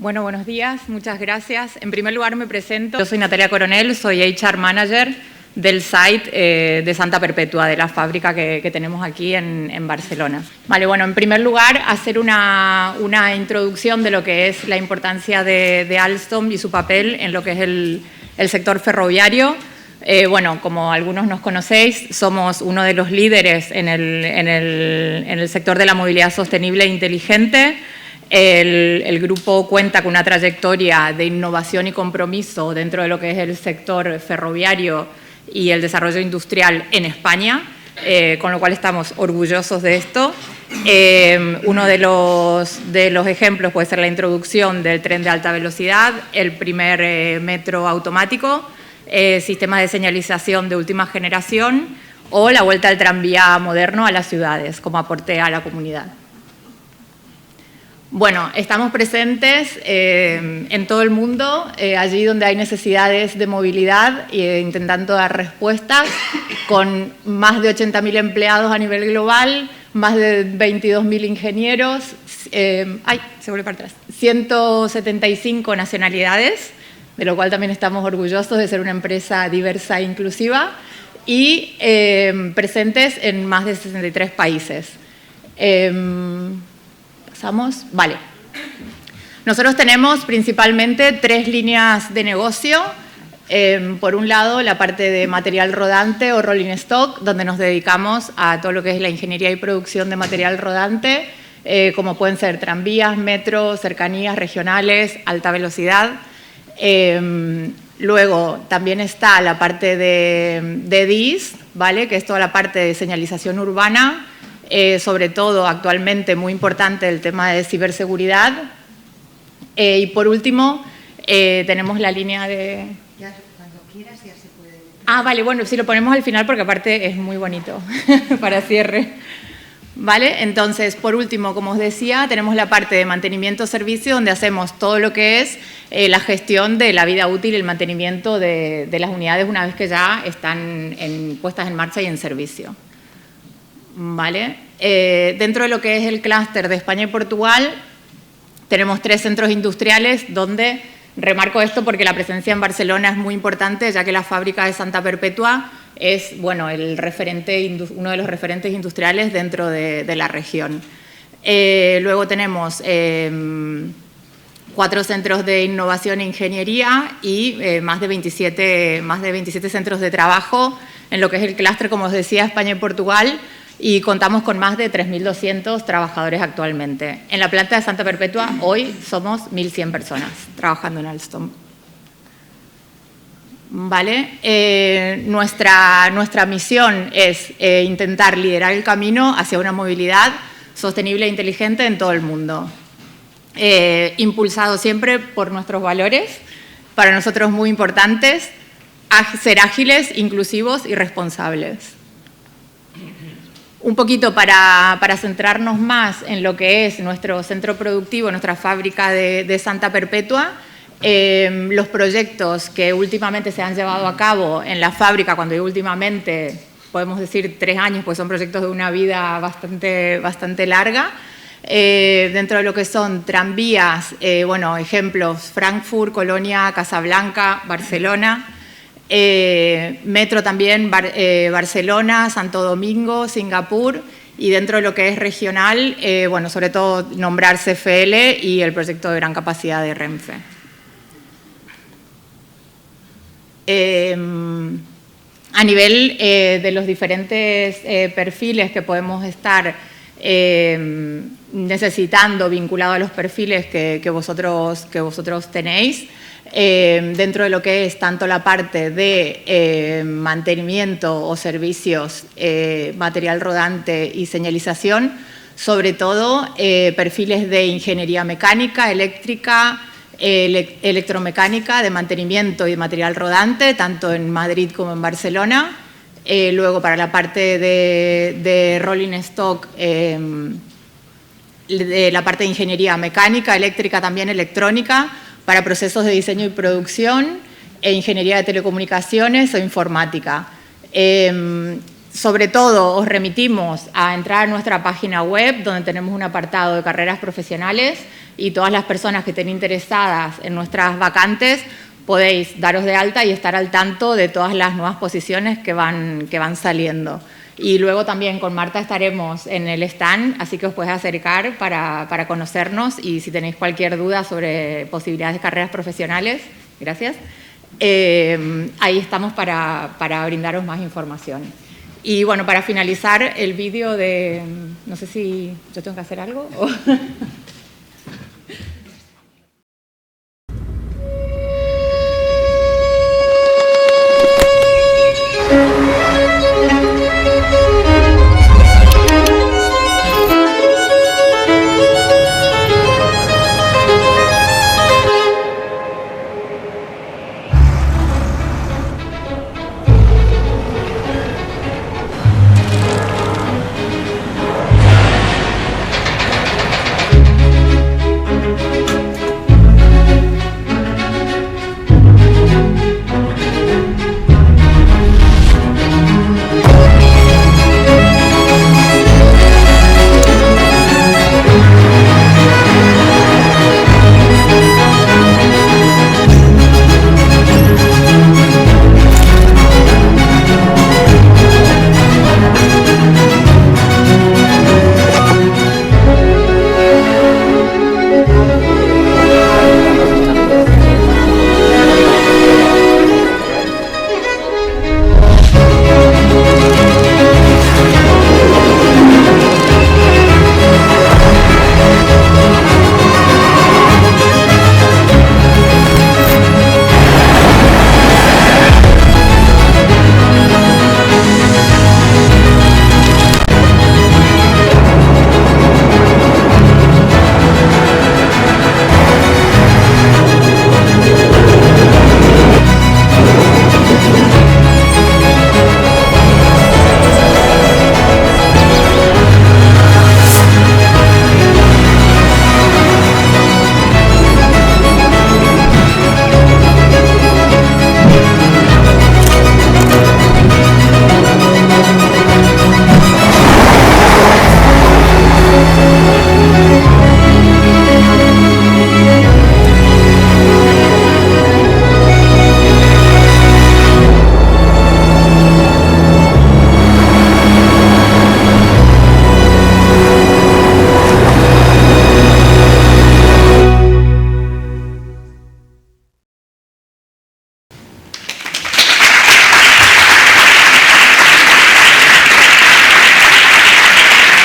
Bueno, buenos días, muchas gracias. En primer lugar me presento. Yo soy Natalia Coronel, soy HR Manager del site de Santa Perpetua, de la fábrica que tenemos aquí en Barcelona. Vale, bueno, en primer lugar, hacer una introducción de lo que es la importancia de Alstom y su papel en lo que es el sector ferroviario. Bueno, como algunos nos conocéis, somos uno de los líderes en el sector de la movilidad sostenible e inteligente. El grupo cuenta con una trayectoria de innovación y compromiso dentro de lo que es el sector ferroviario y el desarrollo industrial en España, con lo cual estamos orgullosos de esto. Uno de los ejemplos puede ser la introducción del tren de alta velocidad, el primer metro automático, sistemas de señalización de última generación o la vuelta al tranvía moderno a las ciudades como aporte a la comunidad. Bueno, estamos presentes en todo el mundo, allí donde hay necesidades de movilidad, intentando dar respuestas con más de 80.000 empleados a nivel global, más de 22.000 ingenieros, 175 nacionalidades, de lo cual también estamos orgullosos de ser una empresa diversa e inclusiva, y presentes en más de 63 países. Vale. Nosotros tenemos principalmente 3 líneas de negocio. Por un lado, la parte de material rodante o rolling stock, donde nos dedicamos a todo lo que es la ingeniería y producción de material rodante, como pueden ser tranvías, metros, cercanías regionales, alta velocidad. Luego también está la parte de DIS, ¿vale? Que es toda la parte de señalización urbana, sobre todo actualmente muy importante el tema de ciberseguridad. Y por último, tenemos la línea de... Ya, cuando quieras ya se puede... Vale, bueno, sí lo ponemos al final porque aparte es muy bonito para cierre. ¿Vale? Entonces, por último, como os decía, tenemos la parte de mantenimiento-servicio, donde hacemos todo lo que es la gestión de la vida útil y el mantenimiento de las unidades una vez que ya están puestas en marcha y en servicio. ¿Vale? Dentro de lo que es el clúster de España y Portugal, tenemos 3 centros industriales donde, remarco esto porque la presencia en Barcelona es muy importante, ya que la fábrica de Santa Perpetua es, bueno, uno de los referentes industriales dentro de la región. Luego tenemos 4 centros de innovación e ingeniería y más de 27 centros de trabajo en lo que es el clúster, como os decía, España y Portugal, y contamos con más de 3.200 trabajadores actualmente. En la planta de Santa Perpetua hoy somos 1.100 personas trabajando en Alstom. ¿Vale? Nuestra misión es intentar liderar el camino hacia una movilidad sostenible e inteligente en todo el mundo. Impulsado siempre por nuestros valores, para nosotros muy importantes, ser ágiles, inclusivos y responsables. Un poquito para centrarnos más en lo que es nuestro centro productivo, nuestra fábrica de Santa Perpetua, los proyectos que últimamente se han llevado a cabo en la fábrica, cuando digo últimamente, podemos decir 3 años, pues son proyectos de una vida bastante larga, dentro de lo que son tranvías, bueno, ejemplos, Frankfurt, Colonia, Casablanca, Barcelona. Metro también, Barcelona, Santo Domingo, Singapur, y dentro de lo que es regional, bueno, sobre todo nombrar CFL y el proyecto de gran capacidad de Renfe. A nivel de los diferentes perfiles que podemos estar necesitando, vinculado a los perfiles que vosotros tenéis, dentro de lo que es tanto la parte de mantenimiento o servicios, material rodante y señalización, sobre todo perfiles de ingeniería mecánica, eléctrica, electromecánica, de mantenimiento y material rodante, tanto en Madrid como en Barcelona. Luego para la parte de rolling stock, de la parte de ingeniería mecánica, eléctrica, también electrónica, para procesos de diseño y producción, e ingeniería de telecomunicaciones o informática. Sobre todo os remitimos a entrar a nuestra página web, donde tenemos un apartado de carreras profesionales y todas las personas que estén interesadas en nuestras vacantes podéis daros de alta y estar al tanto de todas las nuevas posiciones que van saliendo. Y luego también con Marta estaremos en el stand, así que os podéis acercar para conocernos y si tenéis cualquier duda sobre posibilidades de carreras profesionales, gracias, ahí estamos para brindaros más información. Y bueno, para finalizar el vídeo de... No sé si yo tengo que hacer algo o...